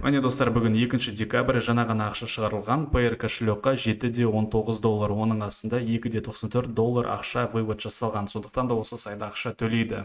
Міне достар, бүгін 2 декабрь жаңа ғана ақша шығарылған PR кошелекқа $7.19, оның астында $2.94 ақша вывод жасалған. Сондықтан да осы сайда ақша төлейді.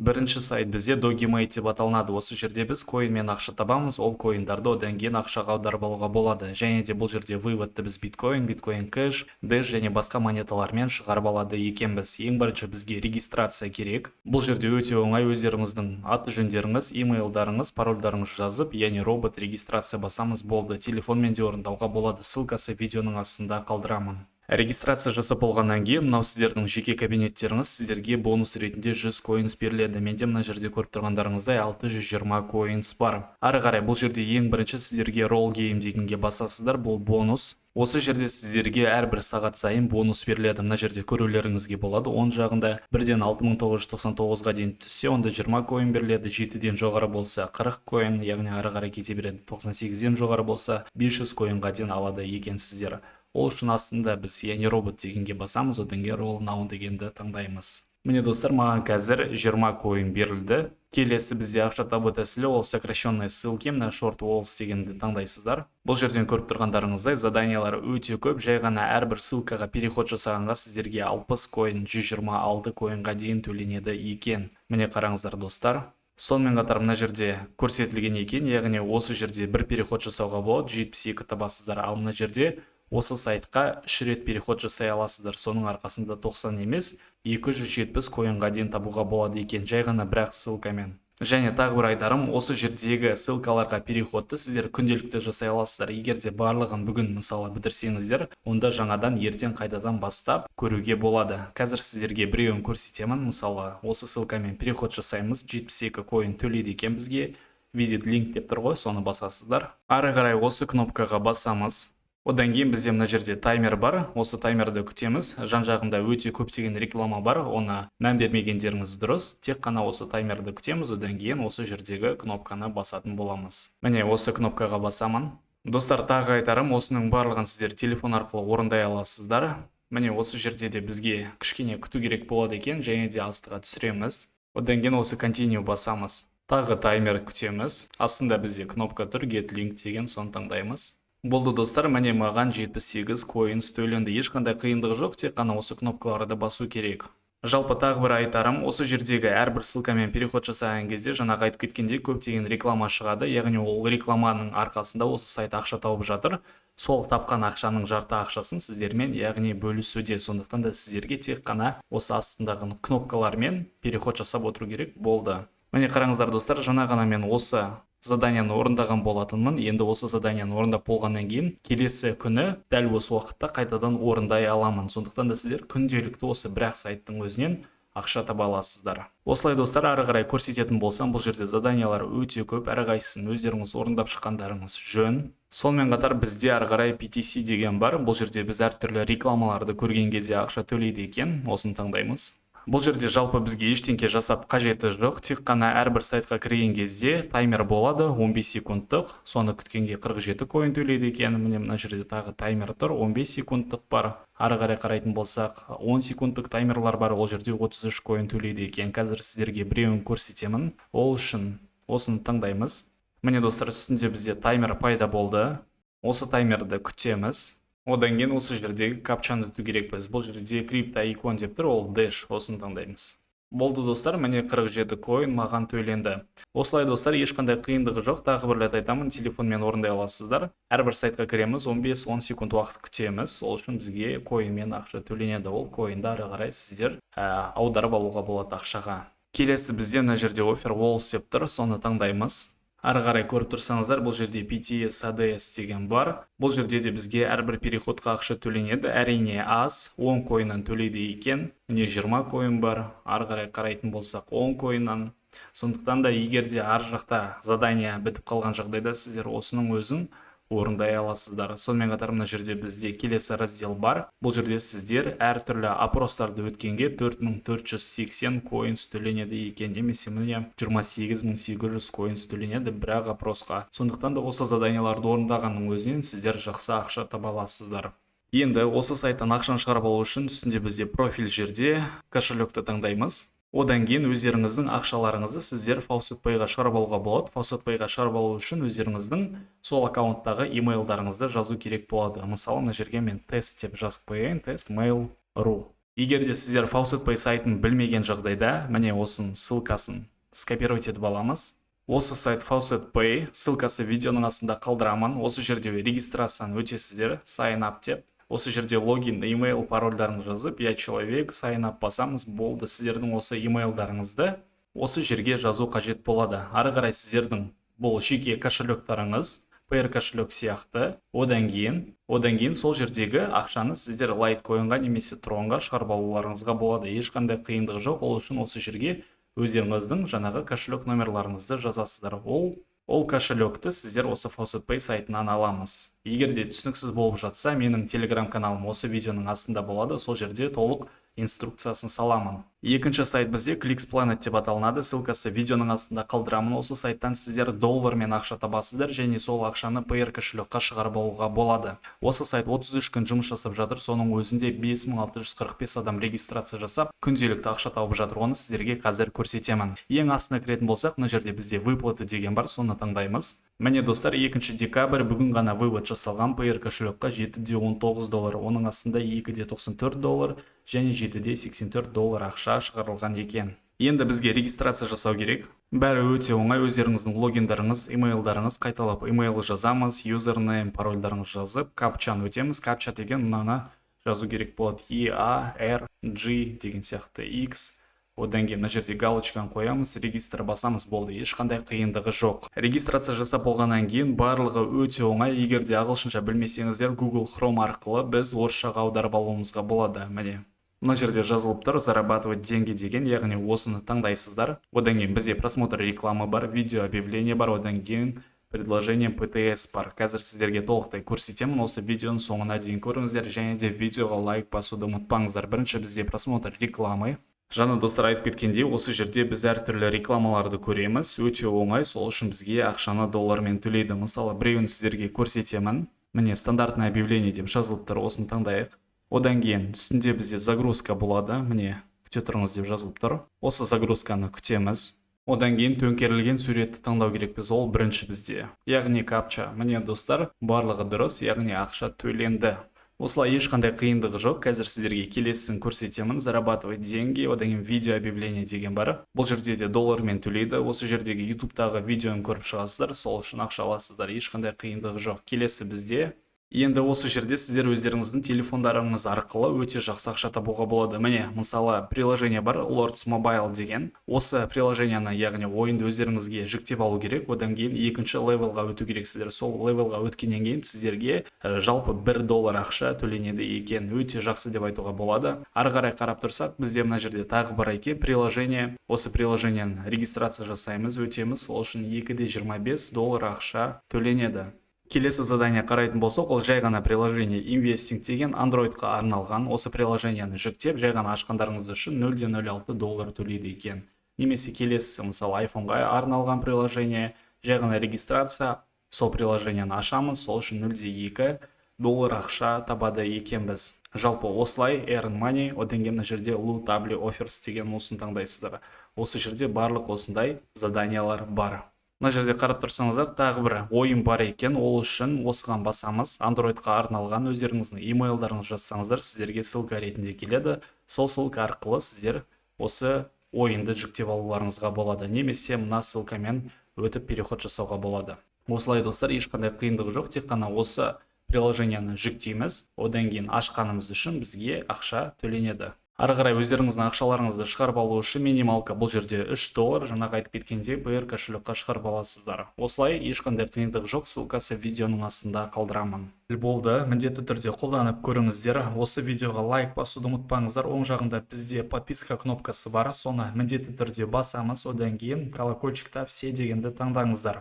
Бірінші сайт бізде Dogimate деп аталынады. Осы жерде біз коинмен ақша табамыз, ол коиндарды одан кейін ақшаға аударып алуға болады. Және де бұл жерде выводты біз биткоин, биткоин кэш, дэш және басқа монеталармен шығарып алады екенбіз. Ең бірінші бізге регистрация керек. Бұл жерде өте оңай, өздеріңіздің аты жөндеріңіз, имейлдарыңыз, парольдарыңыз жазып, яғни робот регистрация басамыз болды. Телефонмен де орындауға болады. Ссылкасы видеоның астында қалдырамын. Регистрация жасап болғаннан кейін, мынау сіздердің жеке кабинеттеріңіз, сіздерге бонус ретінде 100 коинс беріледі. Менде мына жерде көріп тұрғандарыңыздай 620 коинс бар. Ары қарай бұл жерде ең бірінші сіздерге roll game дегенге басасыздар, бұл бонус. Осы жерде сіздерге әрбір сағат сайын бонус беріледі. Мына жерде көрулеріңізге болады. Оң жағында 1-ден 6999-ға дейін түссе, онда 20 коин беріледі. 7-ден жоғары болса 40 коин, яғни ары қарай кете береді. 98-ден жоғары болса 500 коинға дейін алады екенсіздер. Ол үшін астында біз яғни робот дегенге басамыз, одан кейін roll now дегенді таңдаймыз. Міне достар, маған қазір 20 коин берілді. Келесі бізде ақша табу тәсілі, ол сокращенный ссылки, мына short walls дегенді таңдайсыздар. Бұл жерден көріп тұрғандарыңыздай заданиялар өте көп, жай ғана әрбір ссылкаға переход жасағанға сіздерге 60 коин, 126 коинға дейін төленеді екен. Міне қараңыздар достар. Сонымен қатар мына жерде көрсетілген екен, яғни осы жерде бір переход жасауға болады, 72 табасыздар, ал мына жерде осы сайтқа 3 рет переход жасай аласыздар. Соның арқасында 90 емес, 270 коинға дейін табуға болады екен, жай ғана бірақ ссылкамен. Және тағы бір айтарым, осы жердегі ссылкаларға переходты сіздер күнделікті жасай аласыздар. Егер де барлығын бүгін мысалы бітірсеңіздер, онда жаңадан ертең қайтадан бастап көруге болады. Қазір сіздерге біреуін көрсетемін. Мысалы, осы ссылкамен переход жасаймыз, 72 коин төлейді екен бізге. Visit link деп тұр ғой, соны басасыздар. Ары қарай осы кнопкаға басамыз. Одан кейін бізде мына жерде таймер бар. Осы таймерді күтеміз. Жан-жағында өте көптеген реклама бар. Оны мән бермегендеріңіз дұрыс. Тек қана осы таймерді күтеміз. Одан кейін осы жердегі кнопканы басатын боламыз. Міне осы кнопкаға басамын. Достар, тағы айтарым, осының барлығын сіздер телефон арқылы орындай аласыздар. Міне осы жерде де бізге кішкене күту керек болады екен, және де астыға түсіреміз. Одан кейін осы continue басамыз. Тағы таймер күтеміз. Астында бізде кнопка тұр, get link деген, соны таңдаймыз. Болды достар, міне маған 78 коинс төленді. Ешқандай қиындығы жоқ, тек қана осы кнопкаларды басу керек. Жалпы тағы бір айтарым, осы жердегі әрбір ссылкамен переход жасаған кезде жаңағы айтып кеткендей көптеген реклама шығады, яғни ол рекламаның арқасында осы сайт ақша тауып жатыр. Сол тапқан ақшаның жарты ақшасын сіздермен яғни бөлісуде. Сондықтан да сіздерге тек қана осы астындағы кнопкалармен переход жасап отыру керек болды. Міне қараңыздар достар, жаңа ғана мен осы заданияны орындаған болатынмын. Енді осы заданияны орындап болғаннан кейін келесі күні дәл осы уақытта қайтадан орындай аламын. Сондықтан да сіздер күнделікті осы бірақ сайттың өзінен ақша таба аласыздар. Осылай достар, ары қарай көрсететін болсам, бұл жерде заданиялар өте көп, әрқайсысын өздеріңіз орындап шыққандарыңыз жөн. Сонымен қатар бізде ары қарай PTC деген бар. Бұл жерде біз әртүрлі рекламаларды көрген кезде ақша төлейді екен. Осыны таңдаймыз. Бұл жерде жалпы бізге ештеңке жасап қажеті жоқ, тек қана әрбір сайтқа кірген кезде таймер болады 15 секундтық, соны күткенге 47 коин төлейді екен. Міне мына жерде тағы таймер тұр, 15 секундтық бар. Ары қарай қарайтын болсақ 10 секундтық таймерлар бар, ол жерде 33 коин төлейді екен. Қазір сіздерге біреуін көрсетемін, ол үшін осыны таңдаймыз. Міне достар, үстінде бізде таймер пайда болды. Осы таймерді күтеміз. Одан кейін осы жердегі капчаны өту керекпіз. Бұл жерде крипто икон деп тұр, ол дэш, осыны таңдаймыз. Болды достар, міне 47 коин маған төленді. Осылай достар, ешқандай қиындығы жоқ. Тағы бір рет айтамын, телефонмен орындай аласыздар. Әрбір сайтқа кіреміз, 15-10 секунд уақыт күтеміз. Ол үшін бізге коинмен ақша төленеді. Ол коинді ары қарай сіздер аударып алуға болады ақшаға. Келесі бізде мына жерде offer walls деп тұр, соны таңдаймыз. Ары қарай көріп тұрсаңыздар, бұл жерде PTS, ADS деген бар. Бұл жерде де бізге әрбір переходқа ақша төленеді. Әрине аз, 10 коиннан төлейді екен. Міне 20 коин бар. Ары қарай қарайтын болсақ 10 коиннан. Сондықтан да егер де ар жақта задания бітіп қалған жағдайда сіздер осының өзін орындай аласыздар. Сонымен қатар мына жерде бізде келесі раздел бар. Бұл жерде сіздер әртүрлі опростарды өткенге 4480 коинс төленеді екен, немесе міне 28800 коинс төленеді бірақ опросқа. Сондықтан да осы заданияларды орындағанның өзінен сіздер жақсы ақша таба аласыздар. Енді осы сайттан ақшаны шығарып алу үшін үстінде бізде профиль жерде кошелекті таңдаймыз. Одан кейін өздеріңіздің ақшаларыңызды сіздер FaucetPayға шығарып алуға болады. FaucetPayға шығарып алу үшін өздеріңіздің сол аккаунттағы имейлдарыңызды жазу керек болады. Мысалы, мына жерге мен тест деп жазып қояйын, testmail.ru. Егер де сіздер FaucetPay сайтын білмеген жағдайда, міне осының ссылкасын скопировать етіп аламыз. Осы сайт FaucetPay, ссылкасы видеоның астында қалдырамын. Осы жерде регистрацияны өтесіздер, sign up деп. Осы жерде логин, имейл, парольдарын жазып, я человек, sign up басамыз, болды. Сіздердің осы имейлдарыңызды осы жерге жазу қажет болады. Ары қарай сіздердің бұл жеке кошелектарыңыз, Payer кошелек сияқты. Одан кейін сол жердегі ақшаны сіздер Litecoin'ға немесе Tron'ға шығарып алуларыңызға болады. Ешқандай қиындығы жоқ. Ол үшін осы жерге өздеріңіздің жаңағы кошелек номерларыңызды жазасыздар. Ол кошелекті сіздер осы FaucetPay сайтынан аламыз. Егер де түсініксіз болып жатса, менің телеграм каналым осы видеоның астында болады. Сол жерде толық инструкциясын саламын. Екінші сайт бізде ClicksPlanet деп аталынады. Ссылкасы видеоның астында қалдырамын. Осы сайттан сіздер доллармен ақша табасыздар және сол ақшаны Payer кошелекқа шығарып алуға болады. Осы сайт 33 күн жұмыс жасап жатыр. Соның өзінде 5645 адам регистрация жасап, күнделікті ақша тауып жатыр. Оны сіздерге қазір көрсетемін. Ең астына кіретін болсақ, мына жерде бізде выплаты деген бар, соны таңдаймыз. Міне достар, 2 декабрь бүгін ғана вывод жасалған Payer кошелекқа $7.19, оның астында $2.94 және $7.84 ақша шығарылған екен. Енді бізге регистрация жасау керек. Бәрі өте оңай. Өздеріңіздің логиндарыңыз, имейлдарыңыз қайталап имейл жазамыз, юзернейм, парольдарыңыз жазып, капчаны өтеміз. Капча деген мынаны жазу керек болады. EARG деген сияқты X. Одан кейін мына жерде галочканы қоямыз, регистр басамыз, болды. Ешқандай қиындығы жоқ. Регистрация жасап болғаннан кейін барлығы өте оңай. Егер де ағылшынша білмесеңіздер, Google Chrome арқылы біз орысшаға аударып алуымызға болады. Міне. Мына жерде жазылып тұр, зарабатывать деньги деген, яғни осыны таңдайсыздар. Одан кейін бізде просмотр рекламы бар, видео объявление бар, одан кейін предложение PTS бар. Қазір сіздерге толықтай көрсетемін. Осы видеоның соңына дейін көріңіздер және де видеоға лайк басуды ұмытпаңыздар. Бірінші бізде просмотр рекламы. Жаңа достар айтып кеткендей, осы жерде біз әртүрлі рекламаларды көреміз. Өте оңай, сол үшін бізге ақшаны доллармен төлейді. Мысалы, біреуін сіздерге көрсетемін. Міне стандартное объявление деп жазылып тұр, осыны таңдайық. Одан кейін үстінде бізде загрузка болады. Міне, күте тұрыңыз деп жазылып тұр. Осы загрузканы күтеміз. Одан кейін төңкерілген суретті таңдау керекпіз. Ол бірінші бізде. Яғни капча. Міне достар, барлығы дұрыс, яғни ақша төленді. Осылай ешқандай қиындығы жоқ. Қазір сіздерге келесісін көрсетемін. Зарабатывать деньги, одан кейін видео объявление деген бар. Бұл жерде де доллармен төлейді. Осы жердегі YouTube'тағы видеоны көріп шығасыздар. Сол үшін ақша аласыздар. Ешқандай қиындығы жоқ. Келесі бізде. Енді осы жерде сіздер өздеріңіздің телефондарыңыз арқылы өте жақсы ақша табуға болады. Міне, мысалы, приложение бар, Lords Mobile деген. Осы приложенияны, яғни ойынды өздеріңізге жүктеп алу керек. Одан кейін екінші левелға өту керексіздер. Сол левелға өткеннен кейін сіздерге жалпы $1 ақша төленеді екен. Өте жақсы деп айтуға болады. Ары қарай қарап тұрсақ, бізде мына жерде тағы бар екен приложение. Осы приложенияны регистрация жасаймыз, өтеміз. Сол үшін $2.25 ақша төленеді. Келесі задание қарайтын болсақ, ол жай ғана приложение Investing деген Androidқа арналған. Осы приложенияны жүктеп, жай ғана ашқандарыңыз үшін $0.06 төлейді екен. Немесе келесі, мысалы, iPhoneға арналған приложение, жай ғана регистрация, сол приложенияны ашамыз, сол үшін $0.2 ақша табады екенбіз. Жалпы осылай Earn Money, одан кейін мына жерде Lootable Offers деген осыны таңдайсыздар. Осы жерде барлық осындай заданиялар бар. Мына жерде қарап тұрсаңыздар, тағы бір ойын бар екен. Ол үшін осыған басамыз. Androidқа арналған өздеріңіздің имейлдарыңыз жазсаңыздар, сіздерге ссылка ретінде келеді. Сол ссылка арқылы сіздер осы ойынды жүктеп алуларыңызға болады. Немесе мына ссылкамен өтіп переход жасауға болады. Осылай достар, ешқандай қиындығы жоқ. Тек қана осы приложенияны жүктейміз. Одан кейін ашқанымыз үшін бізге ақша төленеді. Ары қарай өздеріңіздің ақшаларыңызды шығарып алу үшін минималка бұл жерде $3. Жаңағы айтып кеткенде Payer кошелекқа шығарып аласыздар. Осылай ешқандай қиындық жоқ. Ссылкасы видеоның астында қалдырамын. Болды, міндетті түрде қолданып көріңіздер. Осы видеоға лайк басуды ұмытпаңыздар. Оң жағында бізде подписка кнопкасы бар. Соны міндетті түрде басамыз. Одан кейін колокольчикта все дегенді таңдаңыздар.